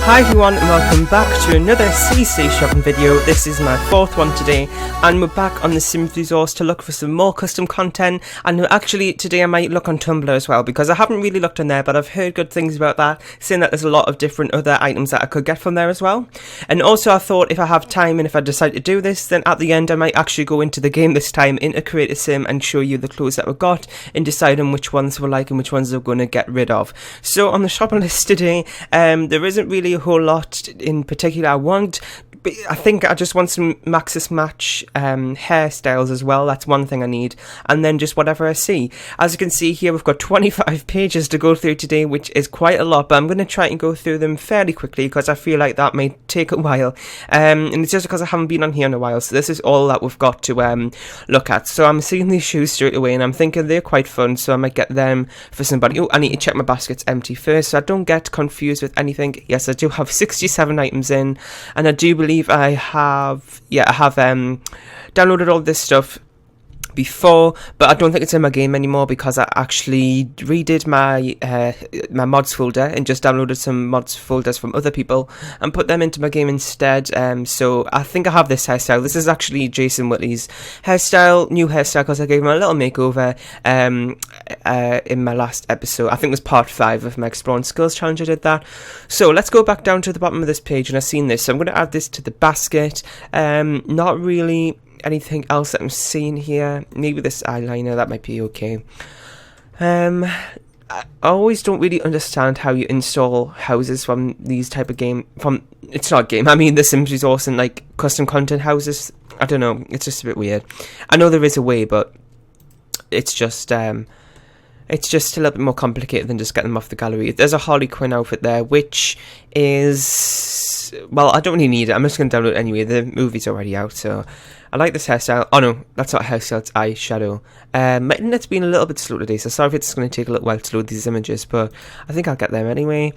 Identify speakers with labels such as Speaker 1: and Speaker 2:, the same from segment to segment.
Speaker 1: Hi everyone and welcome back to another CC shopping video. This is my fourth one today and we're back on the Sims resource to look for some more custom content, and actually today I might look on Tumblr as well because I haven't really looked on there, but I've heard good things about that, saying that there's a lot of different other items that I could get from there as well. And also I thought if I have time and if I decide to do this, then at the end I might actually go into the game this time, into Create a Sim, and show you the clothes that we got and decide on which ones we like and which ones we're going to get rid of. So on the shopping list today, there isn't really a whole lot in particular I want. I think I just want some Maxis Match hairstyles as well. That's one thing I need, and then just whatever I see. As you can see here, we've got 25 pages to go through today, which is quite a lot, but I'm going to try and go through them fairly quickly because I feel like that may take a while, and it's just because I haven't been on here in a while, so this is all that we've got to look at. So I'm seeing these shoes straight away and I'm thinking they're quite fun, so I might get them for somebody. Oh, I need to check my basket's empty first so I don't get confused with anything. Yes, I do have 67 items in, and I do believe I have downloaded all this stuff before, but I don't think it's in my game anymore because I actually redid my my mods folder and just downloaded some mods folders from other people and put them into my game instead. So I think I have this hairstyle. This is actually Jason Whitley's hairstyle, new hairstyle, because I gave him a little makeover in my last episode. I think it was part 5 of my Exploring Skills challenge I did that. So let's go back down to the bottom of this page, and I've seen this, so I'm going to add this to the basket. Not really anything else that I'm seeing here. Maybe this eyeliner, that might be okay. I always don't really understand how you install houses from these type of it's not game, I mean the Sims resource, and like custom content houses. I don't know, it's just a bit weird. I know there is a way, but it's just a little bit more complicated than just getting them off the gallery. There's a Harley Quinn outfit there, which is, well, I don't really need it. I'm just going to download it anyway. The movie's already out, so I like this hairstyle. Oh no, that's not hairstyle, it's eyeshadow. My internet's been a little bit slow today, so sorry if it's going to take a little while to load these images, but I think I'll get them anyway.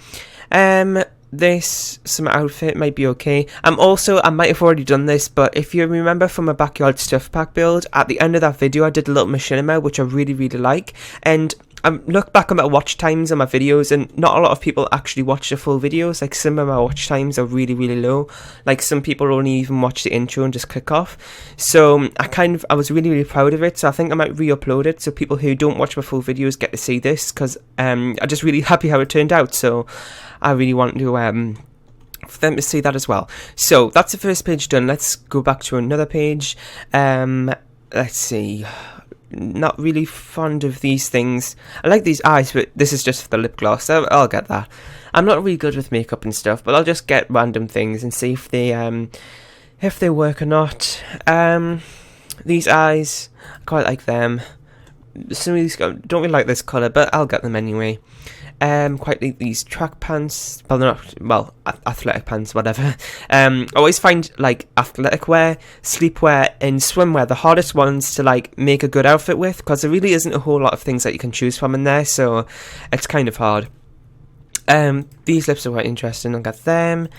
Speaker 1: Some outfit might be okay. I might have already done this, but if you remember from my backyard stuff pack build, at the end of that video I did a little machinima, which I really like, and I look back at my watch times on my videos, and not a lot of people actually watch the full videos. Like, some of my watch times are really low. Like, some people only even watch the intro and just click off. So I was really proud of it, so I think I might re-upload it so people who don't watch my full videos get to see this, because I'm just really happy how it turned out, so I really want to for them to see that as well. So that's the first page done. Let's go back to another page. Let's see. Not really fond of these things. I like these eyes, but this is just for the lip gloss, so I'll get that. I'm not really good with makeup and stuff, but I'll just get random things and see if they work or not. These eyes, I quite like them. Some of these don't really like this colour, but I'll get them anyway. Quite like these track pants. Athletic pants, whatever. I always find like athletic wear, sleepwear, and swimwear the hardest ones to like make a good outfit with, because there really isn't a whole lot of things that you can choose from in there, so it's kind of hard. These lips are quite interesting. I'll get them.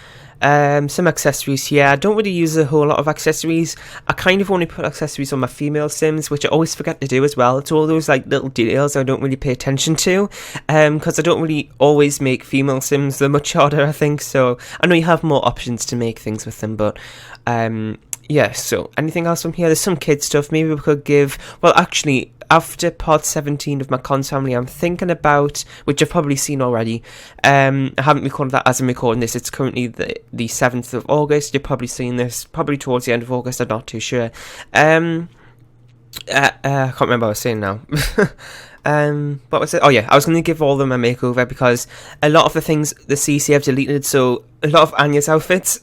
Speaker 1: Some accessories here. I don't really use a whole lot of accessories. I kind of only put accessories on my female Sims, which I always forget to do as well. It's all those like little details I don't really pay attention to, because I don't really always make female Sims. They're much harder, I think, so I know you have more options to make things with them, but yeah. So anything else from here? There's some kid stuff. Maybe we could give, well, actually, after part 17 of my cons family, I'm thinking about, which I've probably seen already, I haven't recorded that as I'm recording this. It's currently the 7th of August. You're probably seeing this probably towards the end of August, I'm not too sure. I can't remember what I was saying now. What was it? Oh yeah, I was going to give all of them a makeover because a lot of the things the CC have deleted, so a lot of Anya's outfits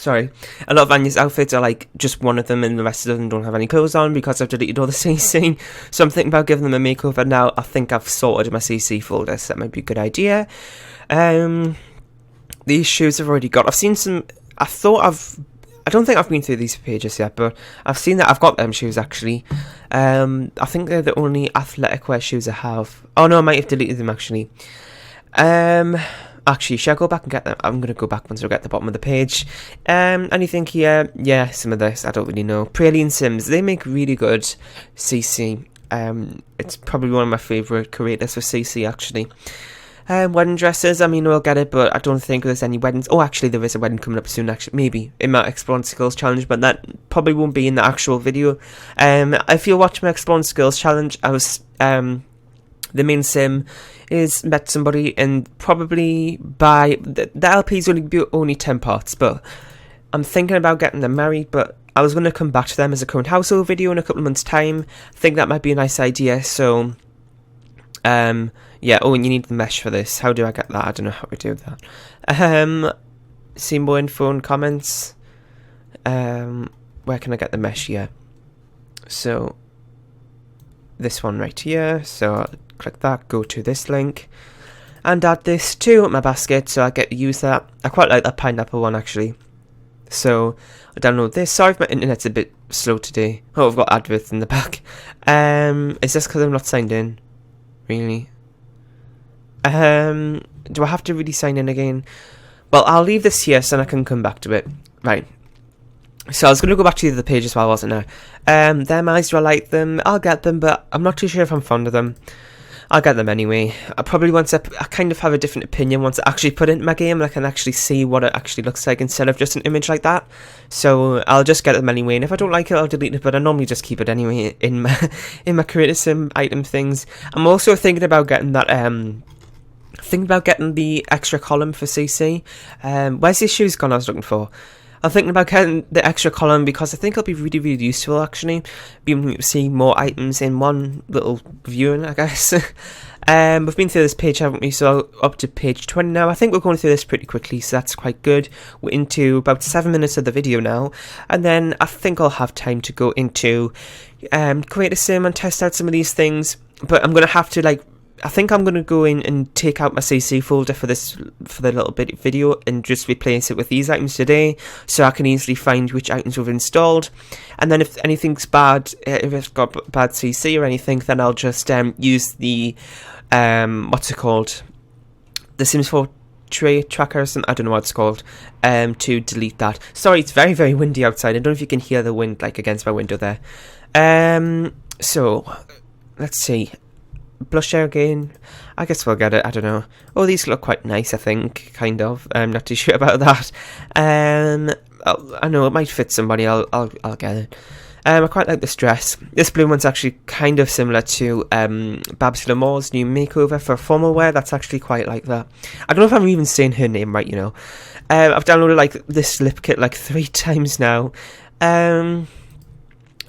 Speaker 1: a lot of Anya's outfits are like just one of them, and the rest of them don't have any clothes on because I've deleted all the CC. So I'm thinking about giving them a makeover now. I think I've sorted my CC folder, so that might be a good idea. These shoes I've already got. I've seen some. I don't think I've been through these pages yet, but I've seen that I've got them shoes actually. I think they're the only athletic wear shoes I have. Oh no, I might have deleted them actually. Actually, should I go back and get them? I'm going to go back once I get to the bottom of the page. Anything here? Yeah, some of this, I don't really know. Praline Sims, they make really good CC. It's probably one of my favourite creators for CC, actually. Wedding dresses, I mean, we'll get it, but I don't think there's any weddings. Oh, actually, there is a wedding coming up soon, actually, maybe, in my Exploring Skills challenge, but that probably won't be in the actual video. If you watch my Exploring Skills challenge, I was, the main sim is met somebody, and probably by, the LP's only 10 parts, but I'm thinking about getting them married, but I was going to come back to them as a current household video in a couple of months' time. I think that might be a nice idea, so... yeah, oh, and you need the mesh for this. How do I get that? I don't know how to do that. See more info and comments. Where can I get the mesh here? So, this one right here. So, I'll click that, go to this link, and add this to my basket, so I get to use that. I quite like that pineapple one, actually. So, I'll download this. Sorry if my internet's a bit slow today. Oh, I've got adverts in the back. Is this because I'm not signed in? Really? Do I have to really sign in again? Well, I'll leave this here so I can come back to it. Right. So I was going to go back to the other page as well, wasn't I? Them eyes, do I like them? I'll get them, but I'm not too sure if I'm fond of them. I'll get them anyway. I probably I kind of have a different opinion once I actually put it into my game and I can actually see what it actually looks like instead of just an image like that. So I'll just get them anyway, and if I don't like it, I'll delete it, but I normally just keep it anyway in my Creator Sim item things. I'm also thinking about getting that, the extra column for CC. Where's the shoes gone I was looking for? I'm thinking about getting the extra column because I think it'll be really, really useful, actually. Being able to see more items in one little viewing, I guess. We've been through this page, haven't we? So up to page 20 now. I think we're going through this pretty quickly, so that's quite good. We're into about 7 minutes of the video now. And then I think I'll have time to go into Creator Sim and test out some of these things. But I'm going to have to, I think I'm going to go in and take out my CC folder for the little bit video and just replace it with these items today, so I can easily find which items we've installed. And then if anything's bad, if it's got bad CC or anything, then I'll just use the, what's it called? The Sims 4 tray tracker, I don't know what it's called, to delete that. Sorry, it's very, very windy outside. I don't know if you can hear the wind, against my window there. So, let's see. Blusher again, I guess we'll get it, I don't know. Oh, these look quite nice, I think, kind of. I'm not too sure about that. I know it might fit somebody, I'll get it. I quite like this dress. This blue one's actually kind of similar to Babs Lamore's new makeover for formal wear. That's actually quite like that. I don't know if I'm even saying her name right, you know. I've downloaded this lip kit 3 times now.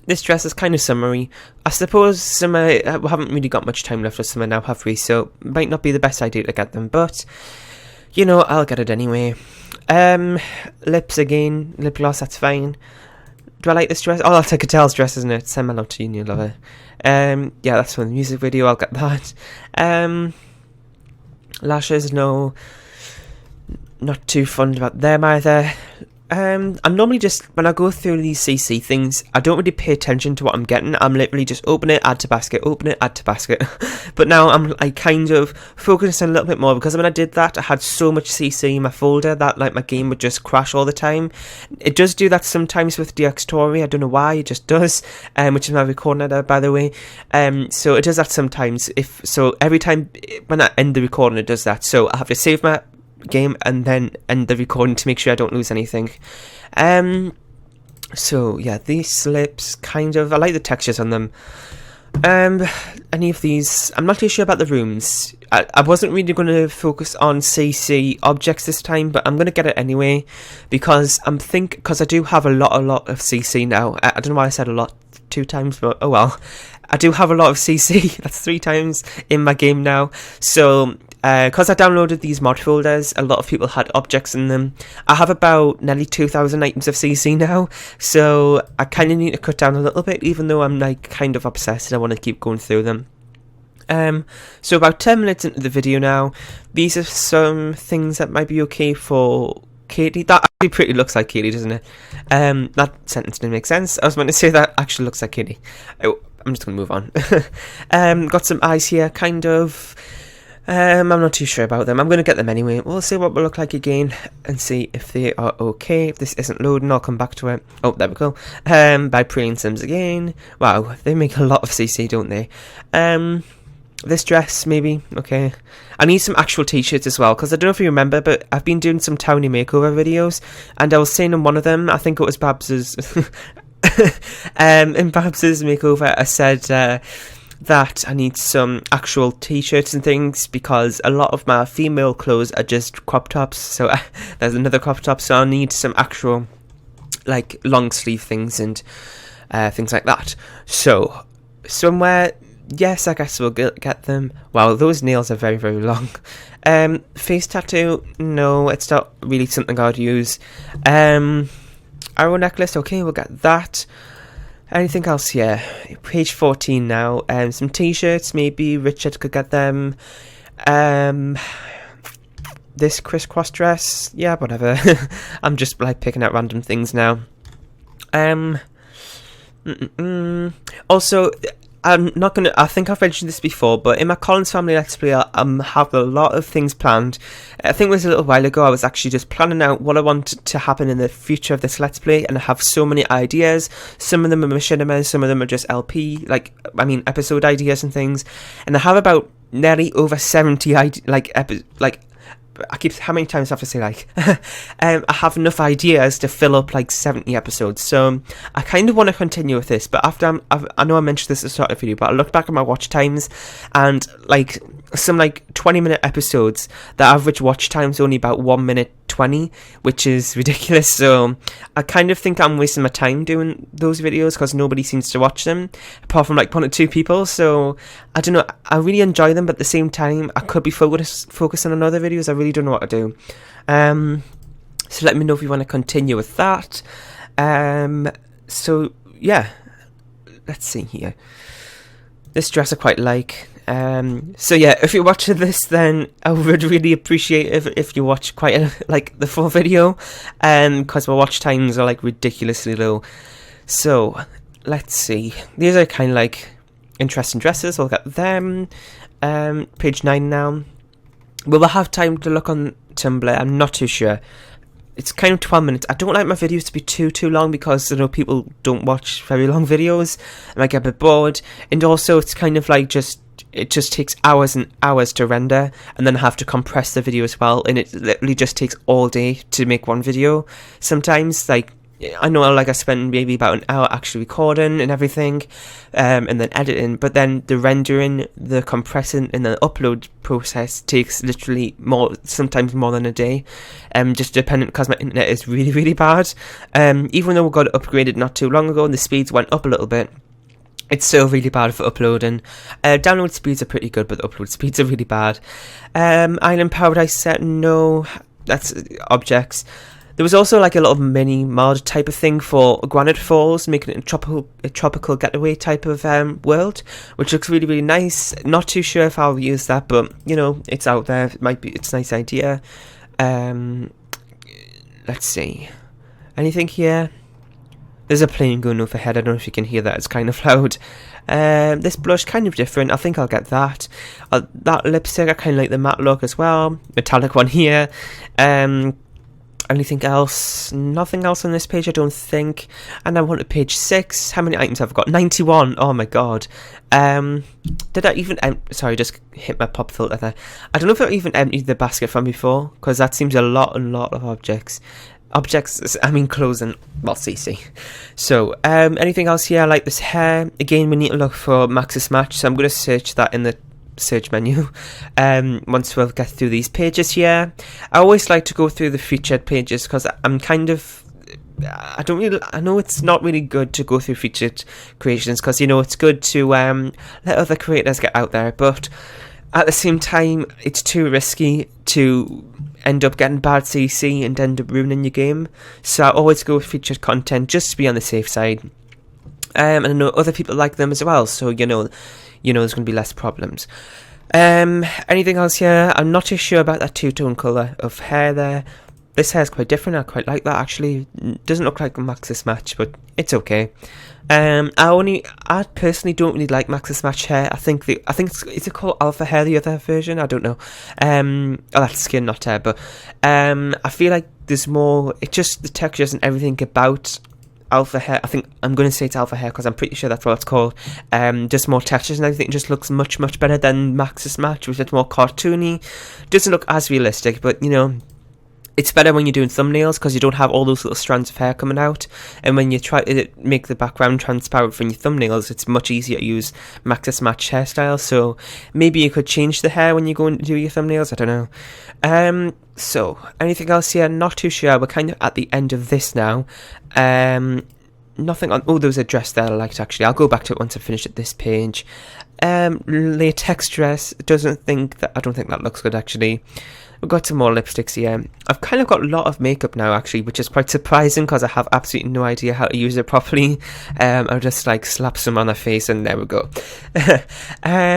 Speaker 1: This dress is kind of summery. I suppose we haven't really got much time left for summer now, have we? So it might not be the best idea to get them, but you know, I'll get it anyway. Lips again, lip gloss, that's fine. Do I like this dress? Oh, that's like Adele's dress, isn't it? Send my love to you, you love it. Yeah, that's from the music video, I'll get that. Lashes, no. Not too fond about them either. I'm normally just, when I go through these CC things, I don't really pay attention to what I'm getting. I'm literally just open it, add to basket, open it, add to basket. But now I kind of focus on a little bit more, because when I did that, I had so much CC in my folder that my game would just crash all the time. It does do that sometimes with Dxtory, I don't know why, it just does, which is my recording editor, by the way. So it does that sometimes. So every time when I end the recording, it does that. So I have to save my game and then end the recording to make sure I don't lose anything. So yeah, these slips kind of, I like the textures on them. Any of these, I'm not too sure about the rooms. I wasn't really going to focus on CC objects this time, but I'm going to get it anyway, because I do have a lot of CC now. I don't know why I said a lot 2 times, but oh well. I do have a lot of CC, that's 3 times in my game now. So because I downloaded these mod folders, a lot of people had objects in them. I have about nearly 2,000 items of CC now, so I kind of need to cut down a little bit, even though I'm kind of obsessed and I want to keep going through them. So about 10 minutes into the video now, these are some things that might be okay for Katie. That actually pretty looks like Katie, doesn't it? That sentence didn't make sense. I was meant to say that actually looks like Katie. Oh, I'm just going to move on. Got some eyes here, kind of. I'm not too sure about them. I'm going to get them anyway. We'll see what they look like again and see if they are okay. If this isn't loading, I'll come back to it. Oh, there we go. By Praying Sims again. Wow, they make a lot of CC, don't they? this dress, maybe. Okay. I need some actual t-shirts as well, because I don't know if you remember, but I've been doing some townie makeover videos, and I was saying in one of them, I think it was Babs's, in Babs's makeover, I said that I need some actual t-shirts and things, because a lot of my female clothes are just crop tops, so there's another crop top, so I need some actual, like, long sleeve things and things like that. So, somewhere... Yes, I guess we'll get them. Wow, those nails are very, very long. Face tattoo? No, it's not really something I'd use. Arrow necklace? Okay, we'll get that. Anything else here? Page 14 now. Some t-shirts, maybe Richard could get them. This crisscross dress? Yeah, whatever. I'm just like picking out random things now. Also... I'm not going to, I think I've mentioned this before, but in my Collins Family Let's Play, I have a lot of things planned. I think it was a little while ago, I was actually just planning out what I wanted to happen in the future of this Let's Play, and I have so many ideas. Some of them are machinimas, some of them are just episode ideas and things, and I have about nearly over 70, how many times do I have to say like, I have enough ideas to fill up like 70 episodes, so I kind of want to continue with this, but after I know I mentioned this at the start of the video, but I looked back at my watch times, and like some like 20-minute episodes, the average watch time is only about 1 minute 20, which is ridiculous, so I kind of think I'm wasting my time doing those videos because nobody seems to watch them, apart from like 1 or 2 people, so I don't know, I really enjoy them, but at the same time, I could be focusing on other videos. I really don't know what to do. So let me know if you want to continue with that. So yeah, let's see here. This dress I quite like. So yeah, if you're watching this, then I would really appreciate if you watch like the full video, because my watch times are like ridiculously low. So let's see. These are kind of like interesting dresses. I'll get them. Page 9 now. Will I have time to look on Tumblr? I'm not too sure. It's kind of 12 minutes. I don't like my videos to be too long because I know people don't watch very long videos and I get a bit bored. And also it's kind of like it just takes hours and hours to render, and then I have to compress the video as well, and it literally just takes all day to make one video. Sometimes, like, I know like I spend maybe about an hour actually recording and everything, and then editing, but then the rendering, the compressing, and the upload process takes literally sometimes more than a day, just dependent, because my internet is really, really bad. Even though we got it upgraded not too long ago and the speeds went up a little bit, it's still really bad for uploading. Download speeds are pretty good, but the upload speeds are really bad. Island Paradise set, no, that's objects. There was also like a little mini mod type of thing for Granite Falls, making it a tropical getaway type of world, which looks really, really nice. Not too sure if I'll use that, but you know, it's out there. It's a nice idea. Let's see. Anything here? There's a plane going overhead. I don't know if you can hear that. It's kind of loud. This blush, kind of different. I think I'll get that. That lipstick, I kind of like the matte look as well. Metallic one here. Anything else? Nothing else on this page, I don't think. And I want to page 6. How many items have I got? 91. Oh my god. Did I even... sorry, just hit my pop filter there. I don't know if I even emptied the basket from before, because that seems a lot of objects. Clothes and, well, CC. So, anything else here? I like this hair. Again, we need to look for Max's Match, so I'm going to search that in the search menu once we'll get through these pages here. I always like to go through the featured pages because I'm kind of... I know it's not really good to go through featured creations because, you know, it's good to let other creators get out there, but at the same time, it's too risky to end up getting bad CC and end up ruining your game. So I always go with featured content just to be on the safe side. And I know other people like them as well, so you know there's going to be less problems. Anything else here? I'm not too sure about that two-tone colour of hair there. This hair is quite different. I quite like that actually. Doesn't look like a Max's Match, but it's okay. I personally don't really like Max's Match hair. I think it's called Alpha Hair, the other version. I don't know. That's skin, not hair. But I feel like there's more. It just the textures and everything about alpha hair. I think I'm going to say it's alpha hair because I'm pretty sure that's what it's called. Just more textures and everything. It just looks much better than Max's Match, which is more cartoony. Doesn't look as realistic, but you know, it's better when you're doing thumbnails because you don't have all those little strands of hair coming out. And when you try to make the background transparent for your thumbnails, it's much easier to use Max's Match hairstyle. So maybe you could change the hair when you go and do your thumbnails. I don't know. So anything else here? Not too sure. We're kind of at the end of this now. Nothing on. Oh, there was a dress there I liked actually. I'll go back to it once I finish at this page. Latex dress. I don't think that looks good actually. We've got some more lipsticks here. I've kind of got a lot of makeup now actually, which is quite surprising because I have absolutely no idea how to use it properly. I'll just like slap some on the face and there we go.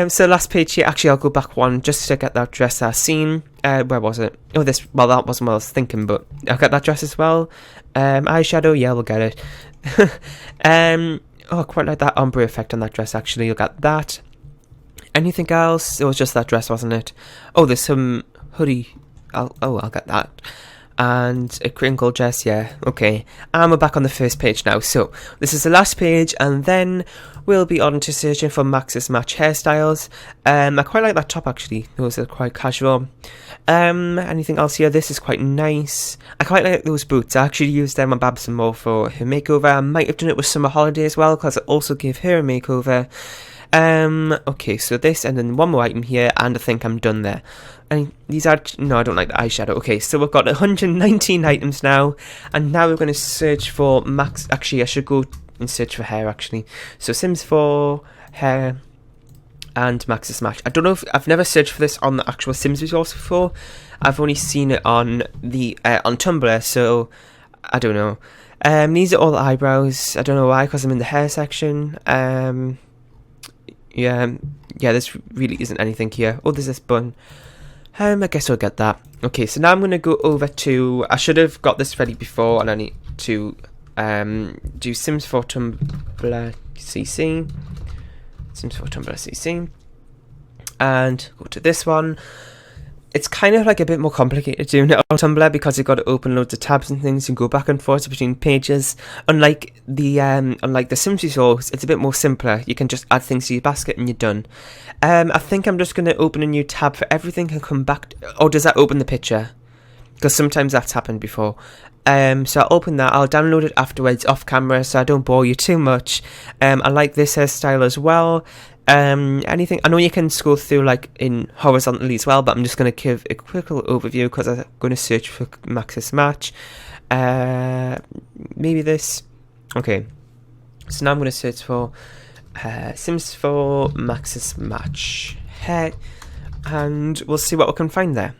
Speaker 1: So last page here, actually I'll go back one just to get that dress I've seen. Where was it? Oh, well that wasn't what I was thinking, but I'll get that dress as well. Eyeshadow, yeah, we'll get it. Oh, I quite like that ombre effect on that dress actually. You'll get that. Anything else? It was just that dress, wasn't it? Oh, there's some hoodie. I'll get that. And a crinkle dress, yeah, okay. And we're back on the first page now. So this is the last page, and then we'll be on to searching for Max's Match hairstyles. I quite like that top actually. Those are quite casual. Anything else here? This is quite nice. I quite like those boots. I actually used them on Babs and more for her makeover. I might have done it with Summer Holiday as well, because I also gave her a makeover. Okay, so this, and then one more item here, and I think I'm done there. And these are, no, I don't like the eyeshadow. Okay, so we've got 119 items now, and now we're going to search for Max. Actually, I should go and search for hair actually. So Sims 4 hair and Max's Match. I don't know if I've never searched for this on the actual Sims resource before. I've only seen it on the on Tumblr, so I don't know. These are all the eyebrows. I don't know why, because I'm in the hair section. Yeah, this really isn't anything here. Oh, there's this bun. I guess I'll get that. Okay, so now I'm going to go over to... I should have got this ready before, and I need to do Sims 4 Tumblr CC. Sims 4 Tumblr CC. And go to this one. It's kind of like a bit more complicated doing it on Tumblr because you've got to open loads of tabs and things and go back and forth between pages. Unlike the Sims resource, it's a bit more simpler. You can just add things to your basket and you're done. I think I'm just going to open a new tab for everything and come back. Or does that open the picture? Because sometimes that's happened before. So I'll open that. I'll download it afterwards off camera so I don't bore you too much. I like this hairstyle as well. Anything, I know you can scroll through like in horizontally as well, but I'm just going to give a quick little overview because I'm going to search for Max's Match. Maybe this. Okay, so now I'm going to search for Sims 4 Max's Match hair, and we'll see what we can find there.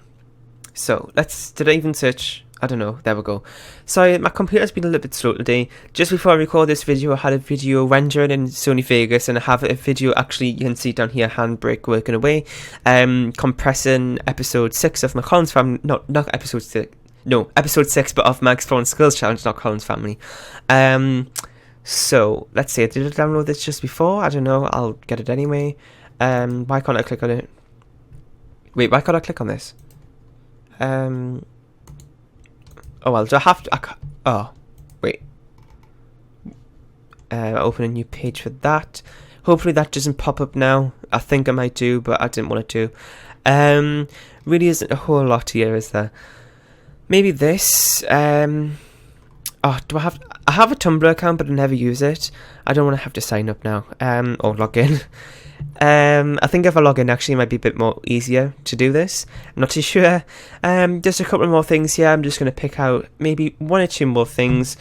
Speaker 1: So did I even search? I don't know, there we go. Sorry, my computer's been a little bit slow today. Just before I record this video, I had a video rendered in Sony Vegas, and I have a video, actually, you can see down here, Handbrake working away, compressing episode 6 of my Collins Family, not episode 6, no, episode 6, but of Mag's Phone Skills Challenge, not Collins Family. So, let's see, did I download this just before? I don't know, I'll get it anyway. Why can't I click on it? Wait, why can't I click on this? Oh, well, do I have to... oh, wait. Open a new page for that. Hopefully that doesn't pop up now. I think I might do, but I didn't want it to. Really isn't a whole lot here, is there? Maybe this. Oh, do I have... I have a Tumblr account, but I never use it. I don't want to have to sign up now. Or log in. I think if I log in, actually, it might be a bit more easier to do this. I'm not too sure. Just a couple more things here. I'm just going to pick out maybe one or two more things.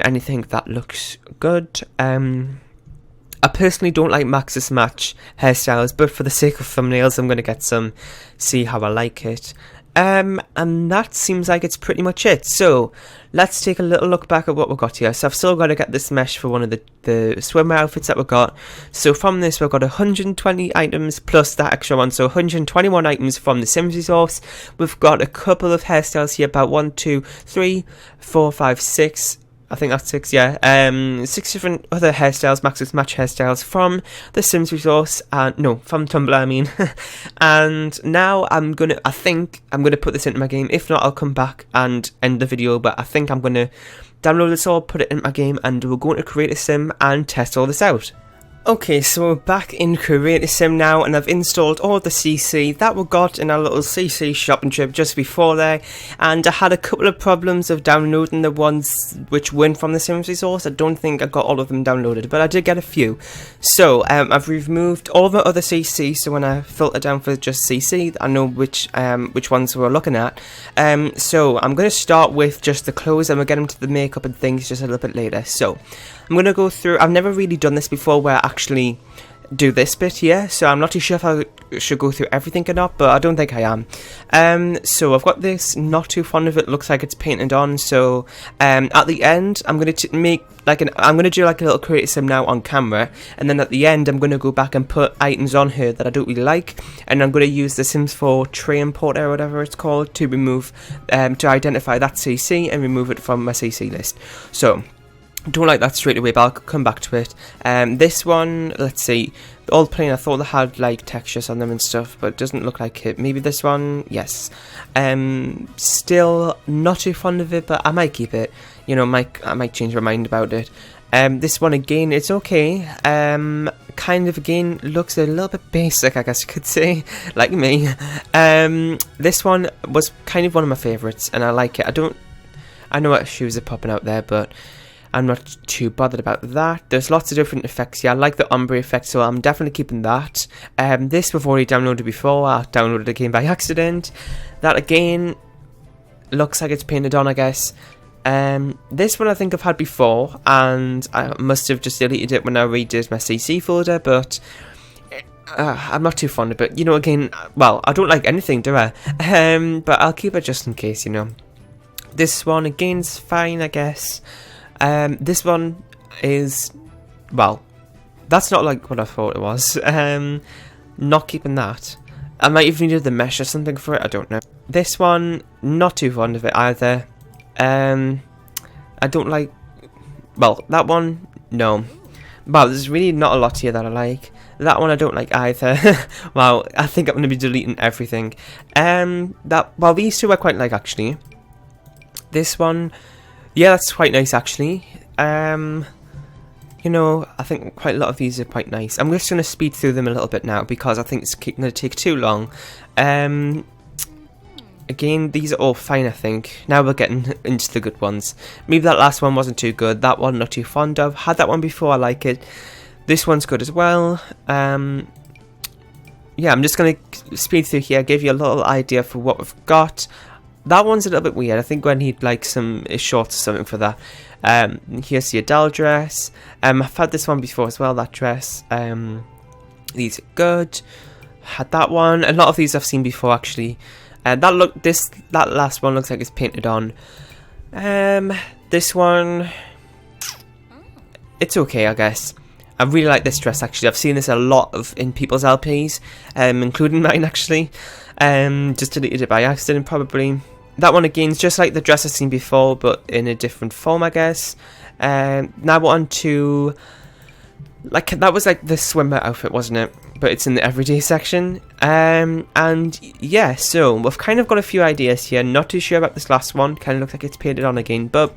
Speaker 1: Anything that looks good. I personally don't like Max's Match hairstyles, but for the sake of thumbnails, I'm going to get some, see how I like it. And that seems like it's pretty much it. So let's take a little look back at what we've got here. So I've still got to get this mesh for one of the swimwear outfits that we've got. So from this, we've got 120 items plus that extra one. So 121 items from the Sims resource. We've got a couple of hairstyles here, about 1, 2, 3, 4, 5, 6. I think that's 6, yeah. 6 different other hairstyles, Max's Match hairstyles from the Sims resource, no, from Tumblr, I mean. And now I think I'm gonna put this into my game. If not, I'll come back and end the video, but I think I'm gonna download this all, put it in my game, and we're going to create a sim and test all this out. Okay, so we're back in Create a Sim now, and I've installed all the CC that we got in our little CC shopping trip just before there, and I had a couple of problems of downloading the ones which weren't from the Sims resource. I don't think I got all of them downloaded, but I did get a few. So I've removed all the other CC, so when I filter down for just CC, I know which ones we're looking at. So I'm going to start with just the clothes, and we'll get into the makeup and things just a little bit later. So I'm going to go through, I've never really done this before where I actually do this bit here, so I'm not too sure if I should go through everything or not, but I don't think I am. So I've got this, not too fond of it, looks like it's painted on, so at the end I'm going to make like I'm going to do like a little create a sim now on camera, and then at the end I'm going to go back and put items on her that I don't really like, and I'm going to use the Sims 4 tray importer or whatever it's called to remove, to identify that CC and remove it from my CC list. So don't like that straight away, but I'll come back to it. This one, let's see, old plane, I thought they had like textures on them and stuff, but it doesn't look like it. Maybe this one, yes. Still not too fond of it, but I might keep it. You know, I might change my mind about it. This one again, it's okay. Kind of again looks a little bit basic, I guess you could say, like me. This one was kind of one of my favourites, and I like it. I know what shoes are popping out there, but I'm not too bothered about that. There's lots of different effects here. I like the ombre effect, so I'm definitely keeping that. This we've already downloaded before. I downloaded it again by accident. That again looks like it's painted on, I guess. This one I think I've had before, and I must have just deleted it when I redid my CC folder, but I'm not too fond of it. You know, again, well, I don't like anything, do I? But I'll keep it just in case, you know. This one again's fine, I guess. This one is, well, that's not like what I thought it was. Not keeping that. I might even need the mesh or something for it, I don't know. This one, not too fond of it either. I don't like, well, that one, no. Wow, there's really not a lot here that I like. That one I don't like either. Wow, I think I'm going to be deleting everything. Well, these two I quite like actually. This one, yeah, that's quite nice actually. You know, I think quite a lot of these are quite nice. I'm just going to speed through them a little bit now because I think it's going to take too long. Again, these are all fine, I think. Now we're getting into the good ones. Maybe that last one wasn't too good. That one, not too fond of. Had that one before, I like it. This one's good as well. Yeah, I'm just going to speed through here, give you a little idea for what we've got. That one's a little bit weird. I think I need like some shorts or something for that. Here's the Adele dress. I've had this one before as well, that dress. These are good. Had that one. A lot of these I've seen before actually. That last one looks like it's painted on. This one, it's okay, I guess. I really like this dress actually. I've seen this a lot in people's LPs, including mine actually. Just deleted it by accident probably. That one again is just like the dress I've seen before, but in a different form, I guess. Now we're on to, like, that was like the swimmer outfit, wasn't it? But it's in the everyday section. And yeah, so we've kind of got a few ideas here. Not too sure about this last one. Kind of looks like it's painted on again, but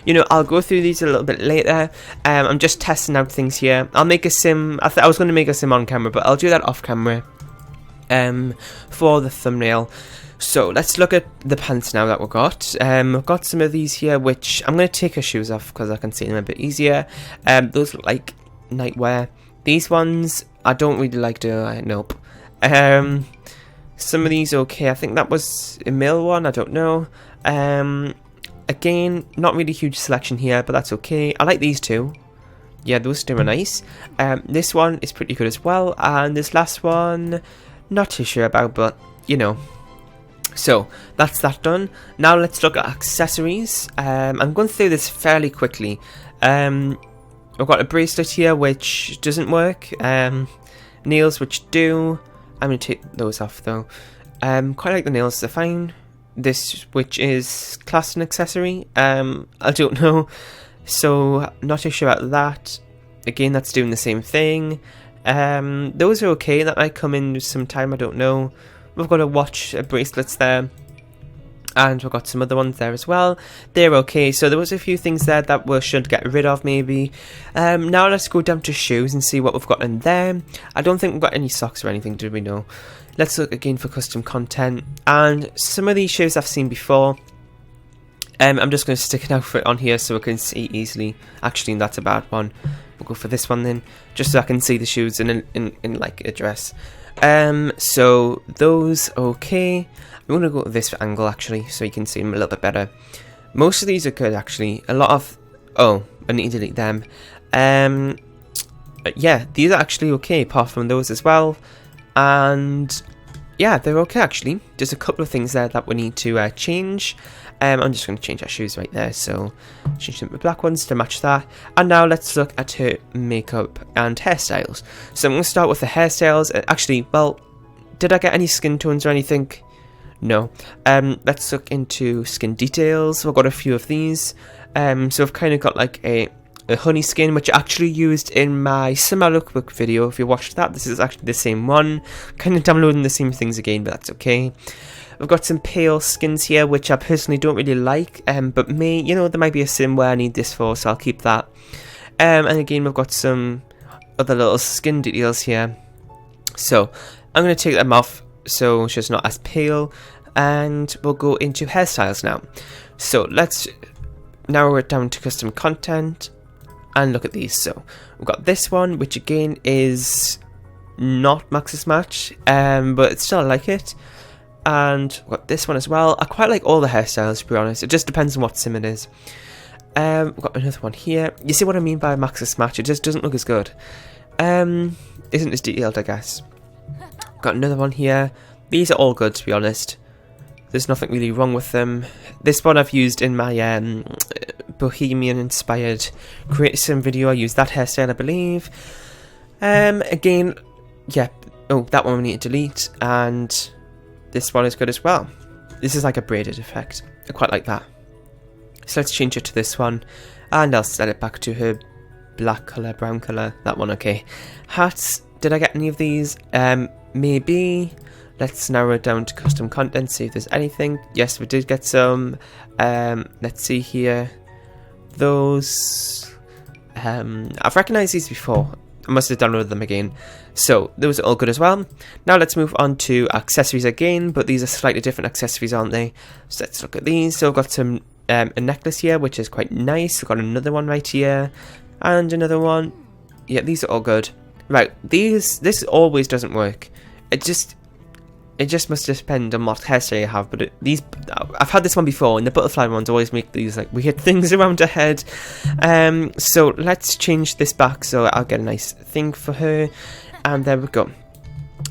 Speaker 1: you know, I'll go through these a little bit later. I'm just testing out things here. I'll make a sim. I was going to make a sim on camera, but I'll do that off camera. For the thumbnail. So let's look at the pants now that we've got. I've got some of these here, which I'm going to take her shoes off because I can see them a bit easier. Those look like nightwear. These ones I don't really like to. Nope. Some of these okay. I think that was a male one. I don't know. Again, not really huge selection here, but that's okay. I like these two. Yeah, those two are nice. This one is pretty good as well, and this last one, not too sure about, but you know. So that's that done. Now let's look at accessories. I'm going through this fairly quickly. I've got a bracelet here which doesn't work. Nails which do. I'm going to take those off though. Quite like the nails, they're fine. This which is class and accessory. I don't know. So not too sure about that. Again, that's doing the same thing. Those are okay. That might come in sometime, I don't know. We've got a watch bracelets there. And we've got some other ones there as well. They're okay. So there was a few things there that we should get rid of maybe. Now let's go down to shoes and see what we've got in there. I don't think we've got any socks or anything, do we know? Let's look again for custom content. And some of these shoes I've seen before. I'm just going to stick an outfit on here so we can see easily. Actually, that's a bad one. We'll go for this one then. Just so I can see the shoes in like a dress. So those okay. I'm going to go to this angle actually, so you can see them a little bit better. Most of these are good actually. A lot of... Oh, I need to delete them. Yeah, these are actually okay, apart from those as well. And yeah, they're okay actually. There's a couple of things there that we need to change. I'm just going to change our shoes right there, so change them to black ones to match that. And now let's look at her makeup and hairstyles. So I'm going to start with the hairstyles. Actually, well, did I get any skin tones or anything? No. Let's look into skin details. We've got a few of these. So I've kind of got like a honey skin, which I actually used in my summer lookbook video. If you watched that, this is actually the same one. Kind of downloading the same things again, but that's okay. We've got some pale skins here, which I personally don't really like. But you know, there might be a sim where I need this for, so I'll keep that. And again, we've got some other little skin details here. So I'm going to take them off, so she's not as pale. And we'll go into hairstyles now. So let's narrow it down to custom content and look at these. So we've got this one, which again is not Max's match, but still I like it. And we've got this one as well. I quite like all the hairstyles, to be honest. It just depends on what sim it is. We've got another one here. You see what I mean by Max's match? It just doesn't look as good. Isn't as detailed, I guess. Got another one here. These are all good, to be honest. There's nothing really wrong with them. This one I've used in my Bohemian-inspired create sim video. I used that hairstyle, I believe. Again, yeah. Oh, that one we need to delete. And this one is good as well. This is like a braided effect. I quite like that. So let's change it to this one. And I'll set it back to her black colour, brown colour. That one, okay. Hats. Did I get any of these? Maybe. Let's narrow it down to custom content, see if there's anything. Yes, we did get some. Let's see here. Those. I've recognised these before. I must have downloaded them again. So, those are all good as well. Now let's move on to accessories again, but these are slightly different accessories, aren't they? So let's look at these. So we've got some a necklace here, which is quite nice. We've got another one right here. And another one. Yeah, these are all good. Right, this always doesn't work. It just must depend on what hairstyle you have, but I've had this one before, and the butterfly ones always make these like weird things around her head. So let's change this back so I'll get a nice thing for her, and there we go.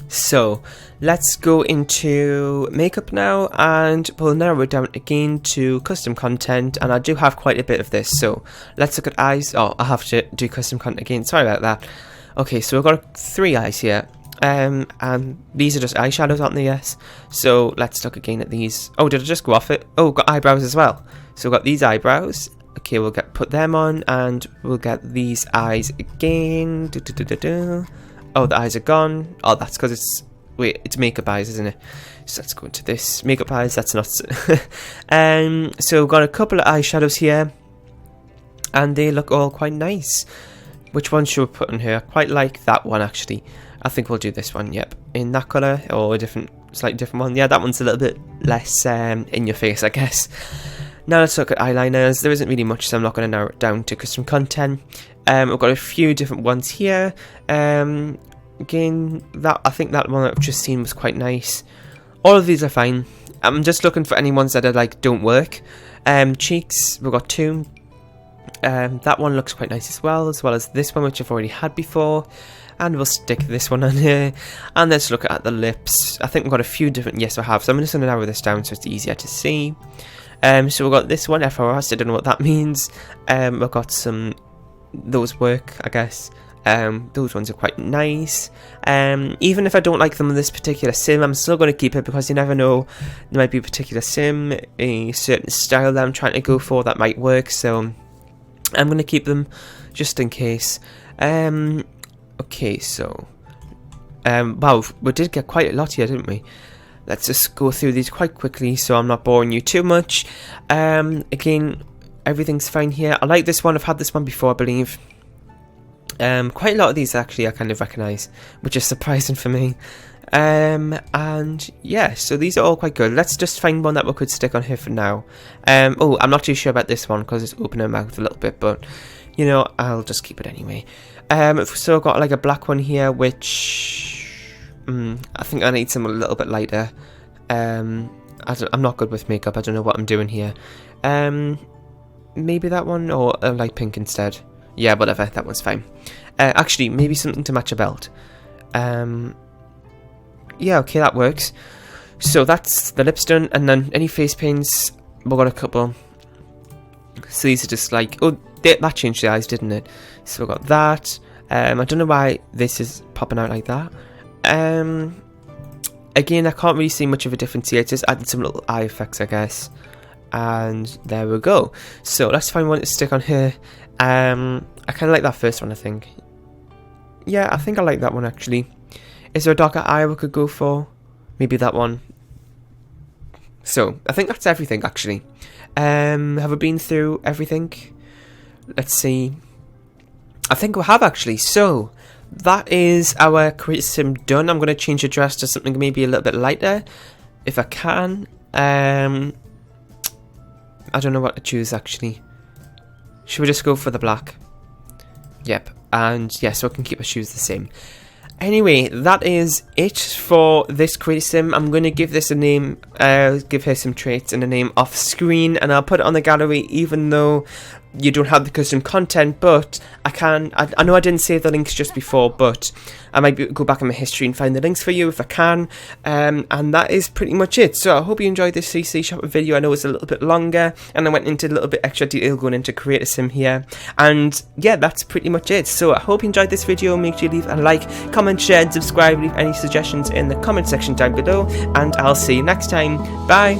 Speaker 1: So let's go into makeup now, and we'll narrow it down again to custom content, and I do have quite a bit of this, so let's look at eyes. Oh, I have to do custom content again, sorry about that. Okay, so we've got 3 eyes here. And these are just eyeshadows, aren't they? Yes. So let's look again at these. Oh, did I just go off it? Oh, we've got eyebrows as well. So we've got these eyebrows. Okay, we'll put them on, and we'll get these eyes again. Oh, the eyes are gone. Oh, that's because it's makeup eyes, isn't it? So let's go into this makeup eyes. That's not. So we've got a couple of eyeshadows here, and they look all quite nice. Which one should we put on here? I quite like that one actually. I think we'll do this one, yep. In that colour, or a slightly different one. Yeah, that one's a little bit less in your face, I guess. Now let's look at eyeliners. There isn't really much, so I'm not going to narrow it down to custom content. We've got a few different ones here. Again, I think that one I've just seen was quite nice. All of these are fine. I'm just looking for any ones that are like, don't work. Cheeks, we've got 2. That one looks quite nice as well as this one, which I've already had before. And we'll stick this one on here. And let's look at the lips. I think we've got a few different... Yes, I have. So I'm just going to narrow this down so it's easier to see. So we've got this one, FRS. I don't know what that means. We've got some... Those work, I guess. Those ones are quite nice. Even if I don't like them in this particular sim, I'm still going to keep it because you never know. There might be a particular sim, a certain style that I'm trying to go for that might work. So I'm going to keep them just in case. Okay, so wow, we did get quite a lot here, didn't we? Let's just go through these quite quickly so I'm not boring you too much. Again, everything's fine here. I like this one. I've had this one before, I believe. Quite a lot of these actually I kind of recognise, which is surprising for me. And yeah, so these are all quite good. Let's just find one that we could stick on here for now. Oh, I'm not too sure about this one because it's opening my mouth a little bit, but you know, I'll just keep it anyway. So I've got like a black one here, which I think I need something a little bit lighter. I'm not good with makeup. I don't know what I'm doing here. Maybe that one, or a light pink instead. Yeah, whatever, that one's fine. Actually, maybe something to match a belt. Yeah, okay, that works. So that's the lips done, and then any face paints, we've got a couple. So these are just like, oh, that changed the eyes, didn't it? So we've got that. I don't know why this is popping out like that. Again, I can't really see much of a difference here. It's just adding some little eye effects, I guess. And there we go. So let's find one to stick on here. I kind of like that first one, I think. Yeah, I think I like that one, actually. Is there a darker eye we could go for? Maybe that one. So, I think that's everything, actually. Have we been through everything? Let's see. I think we have, actually. So, that is our create sim done. I'm going to change the dress to something maybe a little bit lighter, if I can. I don't know what to choose, actually. Should we just go for the black? Yep. And yeah, so I can keep our shoes the same. Anyway, that is it for this creator sim. I'm going to give this a name, give her some traits and a name off screen, and I'll put it on the gallery even though you don't have the custom content, but I know I didn't save the links just before, but I might go back in my history and find the links for you if I can, and that is pretty much it. So I hope you enjoyed this CC Shop video. I know it's a little bit longer, and I went into a little bit extra detail going into creator sim here, and yeah, that's pretty much it. So I hope you enjoyed this video. Make sure you leave a like, comment, share, and subscribe. Leave any suggestions in the comment section down below, and I'll see you next time. Bye.